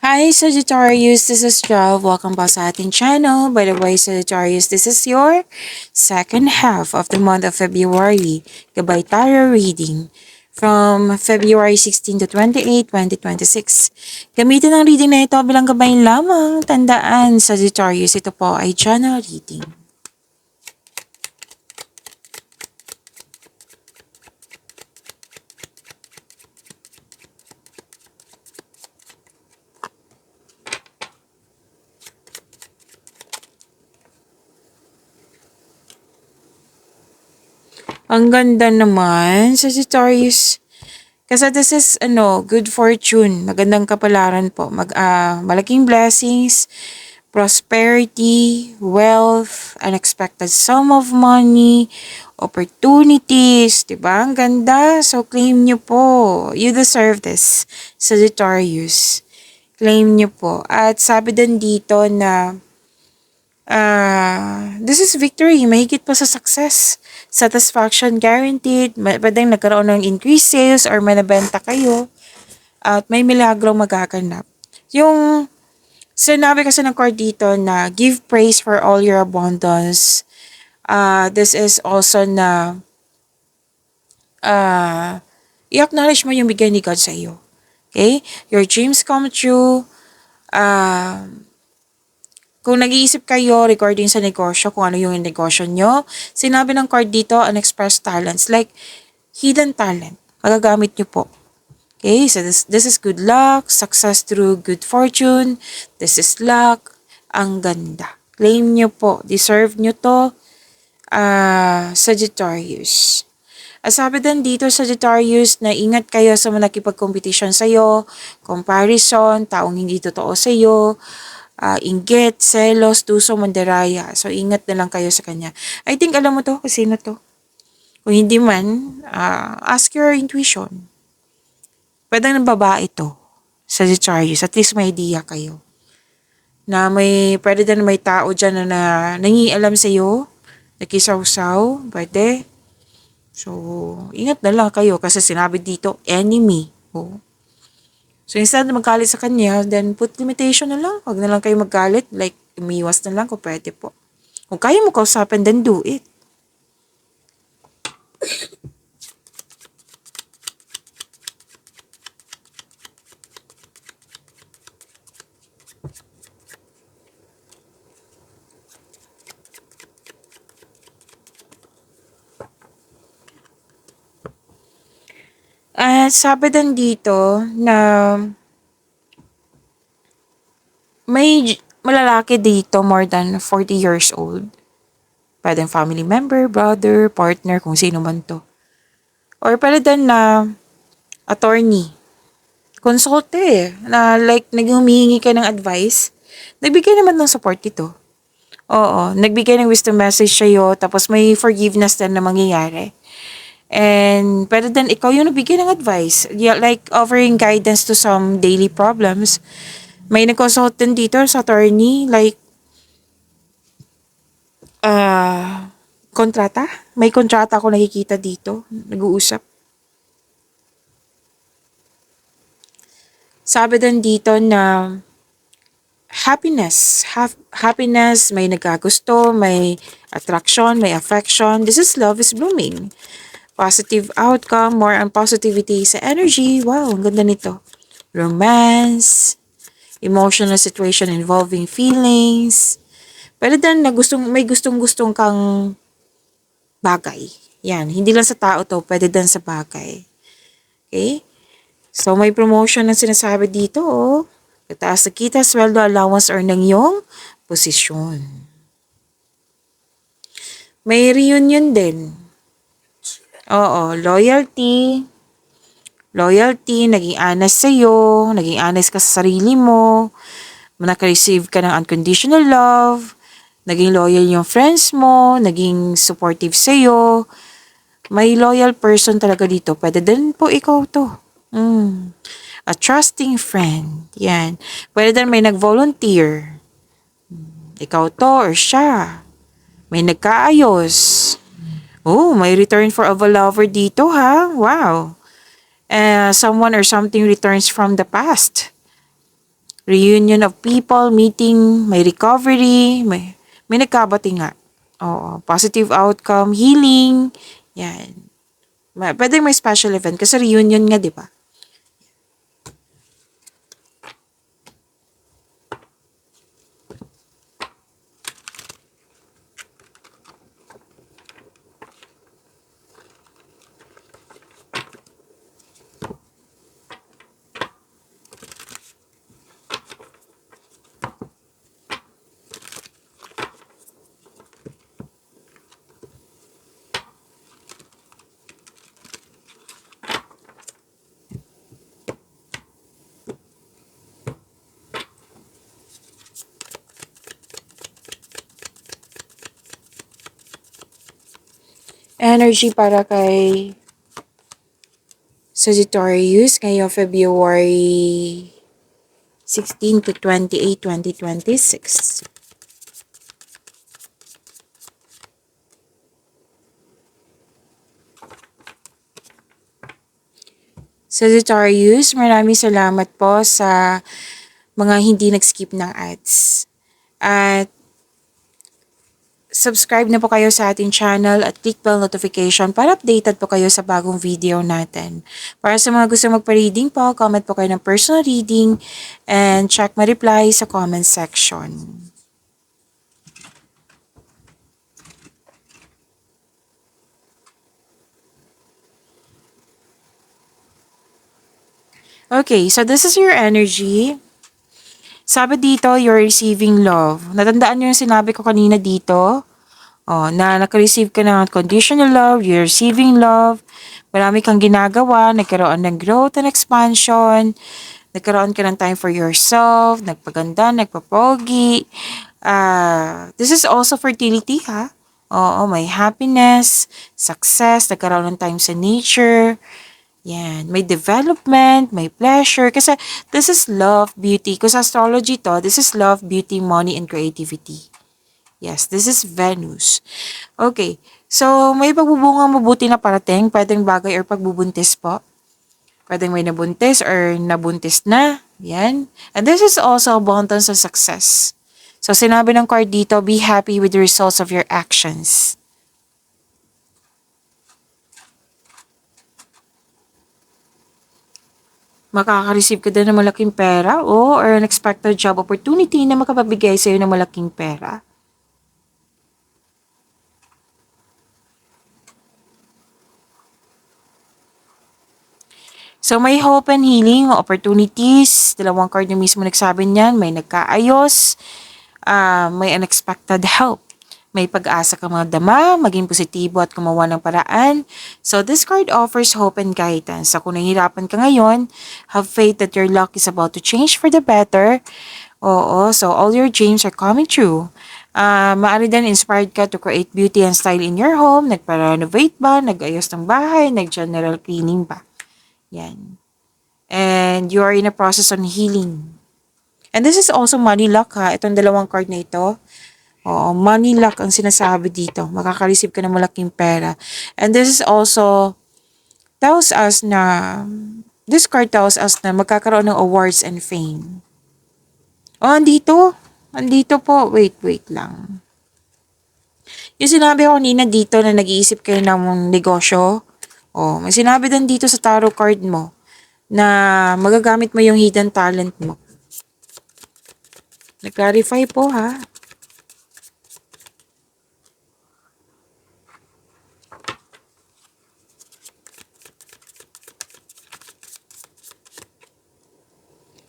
Hi Sagittarius, this is Jov. Welcome back sa ating channel. By the way, Sagittarius, this is your second half of the month of February. Gabay Tarot reading from February 16 to 28, 2026. Gamitin ang reading na ito bilang gabay lamang. Tandaan, Sagittarius, ito po ay channel reading. Ang ganda naman, Sagittarius. Kasi this is, good fortune. Magandang kapalaran po. Malaking blessings, prosperity, wealth, unexpected sum of money, opportunities. Diba? Ang ganda. So, claim nyo po. You deserve this, Sagittarius. Claim nyo po. At sabi din dito na this is victory. Mahigit pa sa success. Satisfaction guaranteed. Pwedeng nagkaroon ng increased sales or may nabenta kayo. At may milagro magaganap. Yung sinabi kasi ng card dito na give praise for all your abundance. This is also na i-acknowledge mo yung bigay ni God sa iyo. Okay? Your dreams come true. Kung nag-iisip kayo regarding sa negosyo, kung ano yung negosyo nyo, sinabi ng card dito, unexpressed talents, like hidden talent, magagamit nyo po. Okay, so this is good luck, success through good fortune, this is luck, ang ganda. Claim nyo po, deserve nyo to, Sagittarius. Sabi din dito, Sagittarius, na ingat kayo sa mga nakipag-competition sa'yo, comparison, taong hindi totoo sa'yo, inggit, selos, tuso, mandaraya. So, ingat na lang kayo sa kanya. I think alam mo to kung sino to. Kung hindi man, ask your intuition. Pwede ng babae to, Sagittarius. At least may idea kayo. Na pwede din may tao dyan na nangialam sa'yo, nakisawsaw, pwede. So, ingat na lang kayo kasi sinabi dito, enemy. Oh. So, instead na magalit sa kanya, then put limitation na lang. Huwag na lang kayo magalit. Like, umiwas na lang kung pwede po. Kung kaya mo kausapin, then do it. At sabi din dito na may malalaki dito more than 40 years old. Pwedeng family member, brother, partner, kung sino man to. Or pwede din na attorney. Consulte na like naghumihingi ka ng advice. Nagbigay naman ng support dito. Oo, nagbigay ng wisdom message sa'yo tapos may forgiveness din na mangyayari. And pwede din ikaw yung nabigay ng advice. Yeah, like offering guidance to some daily problems. May nag-consult din dito sa attorney, like, kontrata. May kontrata ako nakikita dito. Nag-uusap. Sabi din dito na happiness. Happiness, may nagkagusto, may attraction, may affection. This is love is blooming. Positive outcome, more on positivity sa energy. Wow, ang ganda nito. Romance, emotional situation involving feelings. Pwede din na may gustong-gustong kang bagay. Yan, hindi lang sa tao to, pwede din sa bagay. Okay? So, may promotion na sinasabi dito, oh. Kataas na kita, sweldo, allowance, or ng iyong posisyon. May reunion din. Oo, loyalty. Loyalty, naging honest sa'yo, naging honest ka sa sarili mo, naka-receive ka ng unconditional love, naging loyal yung friends mo, naging supportive sa'yo. May loyal person talaga dito. Pwede din po ikaw to. A trusting friend. Yan. Pwede din may nag-volunteer. Ikaw to or siya. May nagkaayos. Oh, may return for a lover dito ha. Wow. Someone or something returns from the past. Reunion of people, meeting, may recovery, may nagkabati nga. Oo, positive outcome, healing, yan. Pwede may special event kasi reunion nga, di ba? Energy para kay Sagittarius ngayong February 16 to 28, 2026. Sagittarius, maraming salamat po sa mga hindi nag-skip ng ads. At subscribe na po kayo sa ating channel at click bell notification para updated po kayo sa bagong video natin. Para sa mga gusto magpa-reading po, comment po kayo ng personal reading and check my reply sa comment section. Okay, so this is your energy. Sabi dito, you're receiving love. Natandaan nyo yung sinabi ko kanina dito? Na naka-receive ka ng conditional love, you're receiving love, marami kang ginagawa, nagkaroon ng growth and expansion, nagkaroon ka ng time for yourself, nagpaganda, nagpapogi. This is also fertility, ha? Oo, may happiness, success, nagkaroon ng time sa nature. Yan, may development, may pleasure. Kasi this is love, beauty. Kung sa astrology to, this is love, beauty, money, and creativity. Yes, this is Venus. Okay, so may pagbubunga mabuti na parating, pwedeng bagay or pagbubuntis po. Pwedeng may nabuntis or nabuntis na. Yan. And this is also abundance of success. So sinabi ng card dito, be happy with the results of your actions. Makaka-receive ka din ng malaking pera or unexpected job opportunity na makapabigay sa'yo ng malaking pera. So, may hope and healing, opportunities. Dalawang card na mismo nagsabi niyan. May nagkaayos, may unexpected help. May pag-asa kang mga dama, maging positibo at gumawa ng paraan. So, this card offers hope and guidance. So, kung nahihirapan ka ngayon, have faith that your luck is about to change for the better. Oo, so all your dreams are coming true. Maaari din inspired ka to create beauty and style in your home. Nagpa-renovate ba? Nag-ayos ng bahay? Nag-general cleaning ba? Yan. And you are in a process on healing. And this is also money luck, ha. Itong dalawang card na ito. Oo, money luck ang sinasabi dito. Makaka-receive ka ng malaking pera. And this is also this card tells us na magkakaroon ng awards and fame. Andito. Andito po. Wait lang. Yung sinabi ko kanina dito na nag-iisip kayo ng negosyo. May sinabi din dito sa tarot card mo na magagamit mo yung hidden talent mo. Nag-clarify po, ha.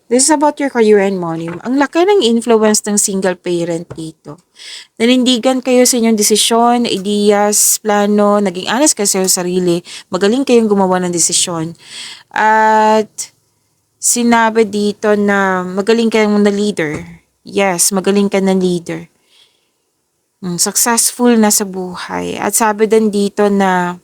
This is about your career and money. Ang laki ng influence ng single parent dito. Nanindigan kayo sa inyong desisyon, ideas, plano, naging honest kayo sa sarili, magaling kayong gumawa ng desisyon. At sinabi dito na magaling kayong na leader. Yes, magaling ka na leader. Successful na sa buhay. At sabi din dito na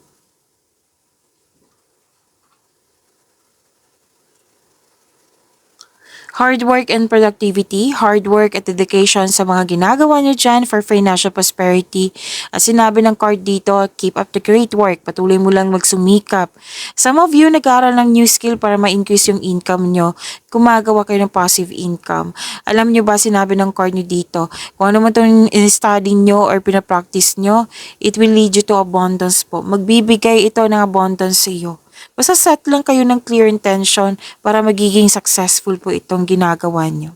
Hard work and productivity, hard work at dedication sa mga ginagawa nyo dyan for financial prosperity. At sinabi ng card dito, keep up the great work. Patuloy mo lang magsumikap. Some of you nag-aaral ng new skill para ma-increase yung income nyo. Gumagawa kayo ng passive income. Alam nyo ba, sinabi ng card nyo dito, kung ano man itong study nyo or pinapractice nyo, it will lead you to abundance po. Magbibigay ito ng abundance sa iyo. Basta set lang kayo ng clear intention para magiging successful po itong ginagawa nyo.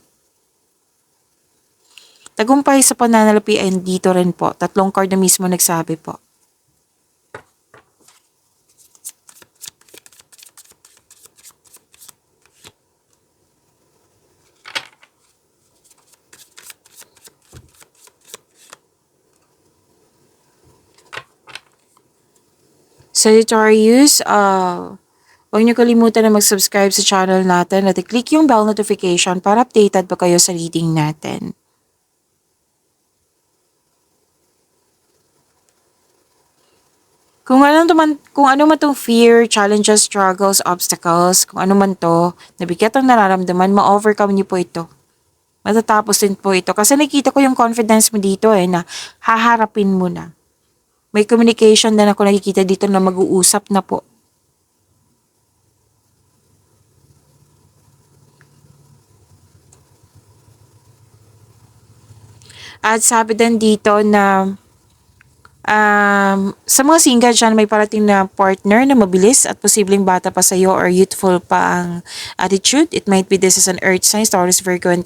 Tagumpay sa pananalapi ay dito rin po. 3 card na mismo nagsabi po. Sagittarius, huwag niyo kalimutan na mag-subscribe sa channel natin at i-click yung bell notification para updated pa kayo sa reading natin. Kung ano man tong fear, challenges, struggles, obstacles, kung ano man to, nabigat ang nararamdaman, ma-overcome niyo po ito. Matatapos din po ito. Kasi nakita ko yung confidence mo dito na haharapin mo na. May communication din ako nakikita dito na mag-uusap na po. At sabi din dito na sa mga single dyan, may parating na partner na mabilis at posibleng bata pa sa'yo or youthful pa ang attitude. It might be this is an Earth signs, Taurus, Virgo, and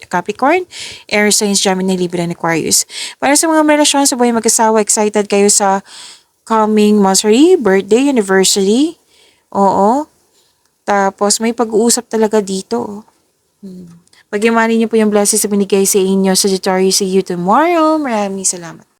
Capricorn. Air signs, Gemini, Libra, and Aquarius. Para sa mga relasyon sa buhay mag-asawa, excited kayo sa coming monthsary, birthday, anniversary. Oo. Tapos may pag-uusap talaga dito. Pagyamanin niyo po yung blessings na binigay sa inyo. Sagittarius, see you tomorrow. Maraming salamat.